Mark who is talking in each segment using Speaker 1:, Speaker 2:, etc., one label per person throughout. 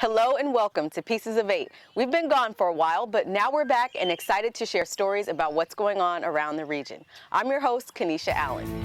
Speaker 1: Hello and welcome to Pieces of 8. We've been gone for a while, but now we're back and excited to share stories about what's going on around the region. I'm your host, Kanisha Allen.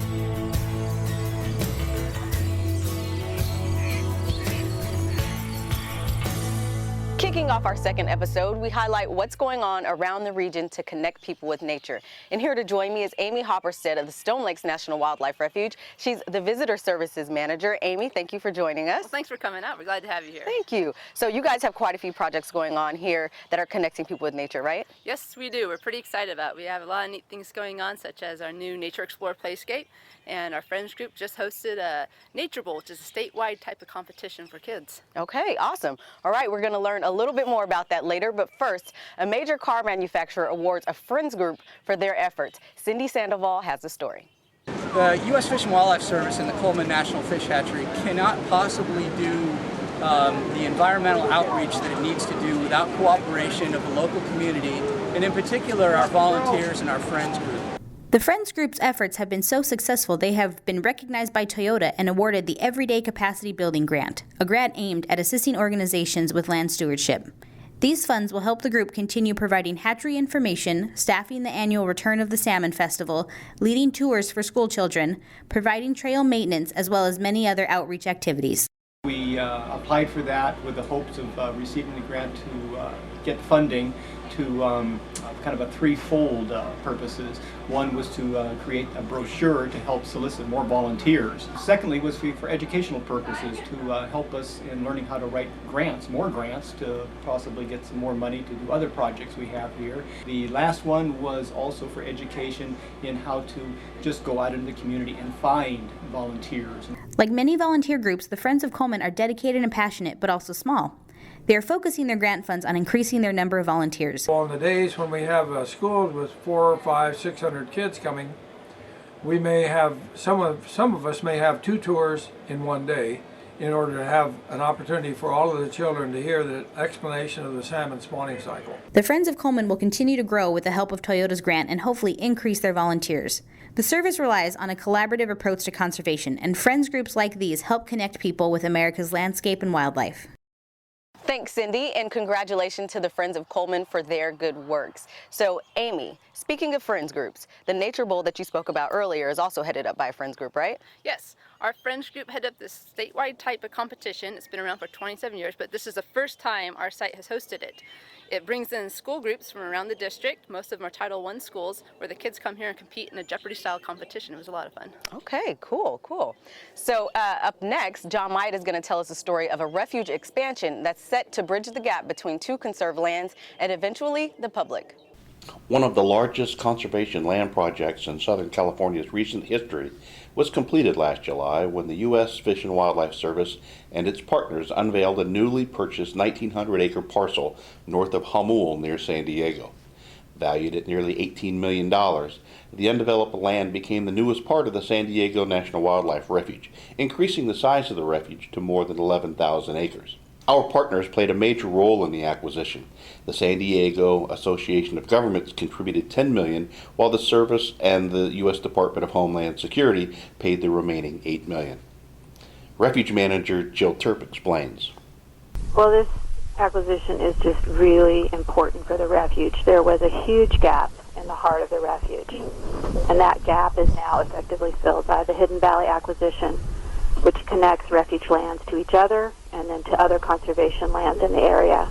Speaker 1: Kicking off our second episode, we highlight what's going on around the region to connect people with nature. And here to join me is Amy Hopperstead of the Stone Lakes National Wildlife Refuge. She's the Visitor Services Manager. Amy, thank you for joining us.
Speaker 2: Well, thanks for coming out. We're glad to have you here.
Speaker 1: Thank you. So you guys have quite a few projects going on here that are connecting people with nature, right?
Speaker 2: Yes, we do. We're pretty excited about it. We have a lot of neat things going on, such as our new Nature Explorer playscape, and our Friends group just hosted a Nature Bowl, which is a statewide type of competition for kids.
Speaker 1: Okay, awesome. All right, we're going to learn a little bit more about that later, but first, a major car manufacturer awards a Friends group for their efforts. Cindy Sandoval has the story.
Speaker 3: The U.S. Fish and Wildlife Service and the Coleman Hatchery cannot possibly do the environmental outreach that it needs to do without cooperation of the local community, and in particular our volunteers and our Friends group.
Speaker 4: The Friends Group's efforts have been so successful they have been recognized by Toyota and awarded the Everyday Capacity Building Grant, a grant aimed at assisting organizations with land stewardship. These funds will help the group continue providing hatchery information, staffing the annual Return of the Salmon Festival, leading tours for school children, providing trail maintenance, as well as many other outreach activities.
Speaker 5: We applied for that with the hopes of receiving the grant to get funding to kind of a threefold purposes. One was to create a brochure to help solicit more volunteers. Secondly was for educational purposes to help us in learning how to write grants, more grants to possibly get some more money to do other projects we have here. The last one was also for education in how to just go out into the community and find volunteers.
Speaker 4: Like many volunteer groups, the Friends of Coleman are dedicated and passionate, but also small. They are focusing their grant funds on increasing their number of volunteers.
Speaker 6: On the days when we have schools with 400, 500, 600 kids coming, we may have some of us may have 2 tours in one day in order to have an opportunity for all of the children to hear the explanation of the salmon spawning cycle.
Speaker 4: The Friends of Coleman will continue to grow with the help of Toyota's grant and hopefully increase their volunteers. The service relies on a collaborative approach to conservation, and Friends groups like these help connect people with America's landscape and wildlife.
Speaker 1: Thanks, Cindy, and congratulations to the Friends of Coleman for their good works. So, Amy, speaking of Friends groups, the Nature Bowl that you spoke about earlier is also headed up by a Friends group, right?
Speaker 2: Yes, our Friends group headed up this statewide type of competition. It's been around for 27 years, but this is the first time our site has hosted it. It brings in school groups from around the district. Most of them are Title I schools, where the kids come here and compete in a Jeopardy-style competition. It was a lot of fun.
Speaker 1: Okay, cool. So up next, John Might is going to tell us a story of a refuge expansion that's set to bridge the gap between 2 conserved lands and eventually the public.
Speaker 7: One of the largest conservation land projects in Southern California's recent history was completed last July when the U.S. Fish and Wildlife Service and its partners unveiled a newly purchased 1,900-acre parcel north of Jamul near San Diego. Valued at nearly $18 million, the undeveloped land became the newest part of the San Diego National Wildlife Refuge, increasing the size of the refuge to more than 11,000 acres. Our partners played a major role in the acquisition. The San Diego Association of Governments contributed $10 million, while the service and the U.S. Department of Homeland Security paid the remaining $8 million. Refuge Manager Jill Terp explains.
Speaker 8: Well, this acquisition is just really important for the refuge. There was a huge gap in the heart of the refuge, and that gap is now effectively filled by the Hidden Valley acquisition, which connects refuge lands to each other and then to other conservation lands in the area.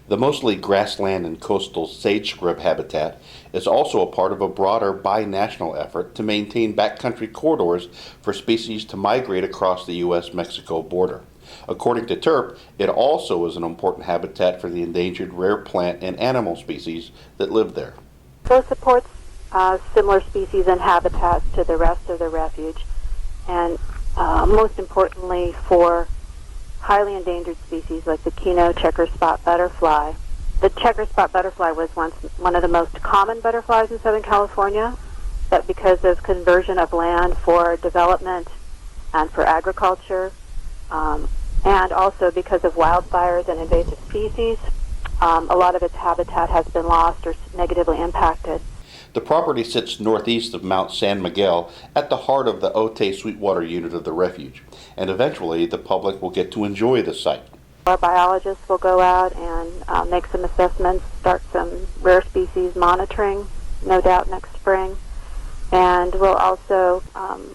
Speaker 7: The mostly grassland and coastal sage scrub habitat is also a part of a broader binational effort to maintain backcountry corridors for species to migrate across the U.S.-Mexico border. According to Terp, it also is an important habitat for the endangered rare plant and animal species that live there.
Speaker 8: So it supports similar species and habitats to the rest of the refuge, and most importantly for highly endangered species like the Kino checker spot butterfly. The checker spot butterfly was once one of the most common butterflies in Southern California, but because of conversion of land for development and for agriculture, and also because of wildfires and invasive species, a lot of its habitat has been lost or negatively impacted.
Speaker 7: The property sits northeast of Mount San Miguel at the heart of the Otay Sweetwater unit of the refuge, and eventually the public will get to enjoy the site.
Speaker 8: Our biologists will go out and make some assessments, start some rare species monitoring, no doubt next spring. And we'll also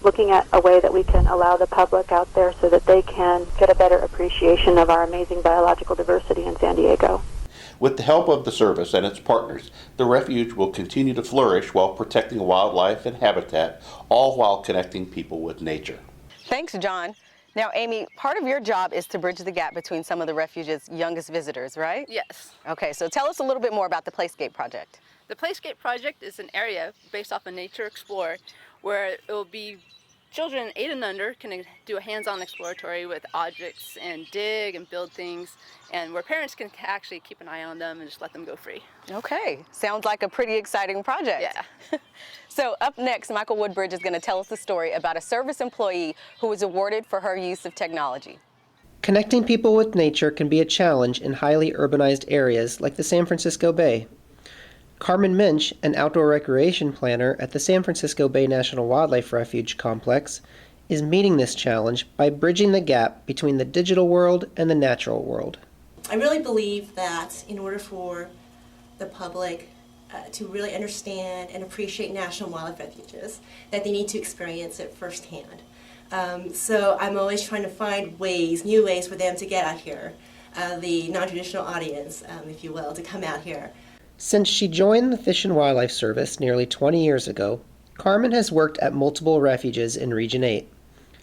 Speaker 8: looking at a way that we can allow the public out there so that they can get a better appreciation of our amazing biological diversity in San Diego.
Speaker 7: With the help of the service and its partners, the refuge will continue to flourish while protecting wildlife and habitat, all while connecting people with nature.
Speaker 1: Thanks, John. Now, Amy, part of your job is to bridge the gap between some of the refuge's youngest visitors, right?
Speaker 2: Yes.
Speaker 1: Okay, so tell us a little bit more about the Playscape project.
Speaker 2: The Playscape project is an area based off of Nature Explorer where it will be children 8 and under can do a hands-on exploratory with objects and dig and build things, and where parents can actually keep an eye on them and just let them go free.
Speaker 1: Okay, sounds like a pretty exciting project.
Speaker 2: Yeah.
Speaker 1: So up next, Michael Woodbridge is going to tell us the story about a service employee who was awarded for her use of technology.
Speaker 9: Connecting people with nature can be a challenge in highly urbanized areas like the San Francisco Bay. Carmen Minch, an outdoor recreation planner at the San Francisco Bay National Wildlife Refuge complex, is meeting this challenge by bridging the gap between the digital world and the natural world.
Speaker 10: I really believe that in order for the public to really understand and appreciate national wildlife refuges, that they need to experience it firsthand. So I'm always trying to find ways, new ways for them to get out here, the non-traditional audience, if you will, to come out here.
Speaker 9: Since she joined the Fish and Wildlife Service nearly 20 years ago, Carmen has worked at multiple refuges in Region 8.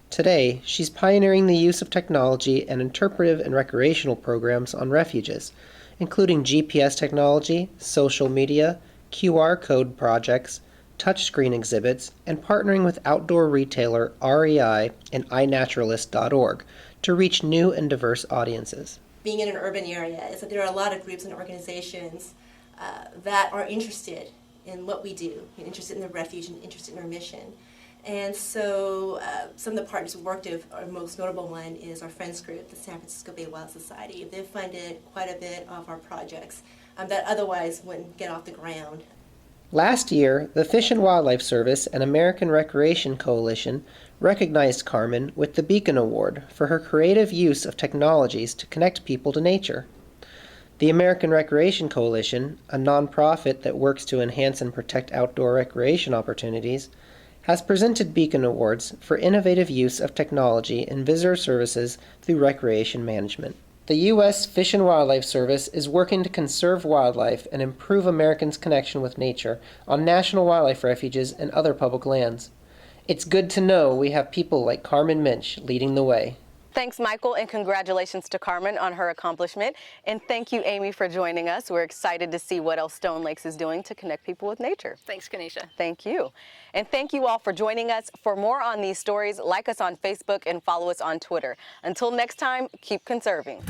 Speaker 9: Today, she's pioneering the use of technology and interpretive and recreational programs on refuges, including GPS technology, social media, QR code projects, touchscreen exhibits, and partnering with outdoor retailer REI and iNaturalist.org to reach new and diverse audiences.
Speaker 10: Being in an urban area is that there are a lot of groups and organizations that are interested in what we do, interested in the refuge and interested in our mission. And so some of the partners we worked with, our most notable one is our friends group, the San Francisco Bay Wild Society. They've funded quite a bit of our projects that otherwise wouldn't get off the ground.
Speaker 9: Last year, the Fish and Wildlife Service and American Recreation Coalition recognized Carmen with the Beacon Award for her creative use of technologies to connect people to nature. The American Recreation Coalition, a nonprofit that works to enhance and protect outdoor recreation opportunities, has presented Beacon Awards for innovative use of technology in visitor services through recreation management. The U.S. Fish and Wildlife Service is working to conserve wildlife and improve Americans' connection with nature on national wildlife refuges and other public lands. It's good to know we have people like Carmen Minch leading the way.
Speaker 1: Thanks, Michael, and congratulations to Carmen on her accomplishment. And thank you, Amy, for joining us. We're excited to see what else Stone Lakes is doing to connect people with nature.
Speaker 2: Thanks, Kanisha.
Speaker 1: Thank you. And thank you all for joining us. For more on these stories, like us on Facebook and follow us on Twitter. Until next time, keep conserving.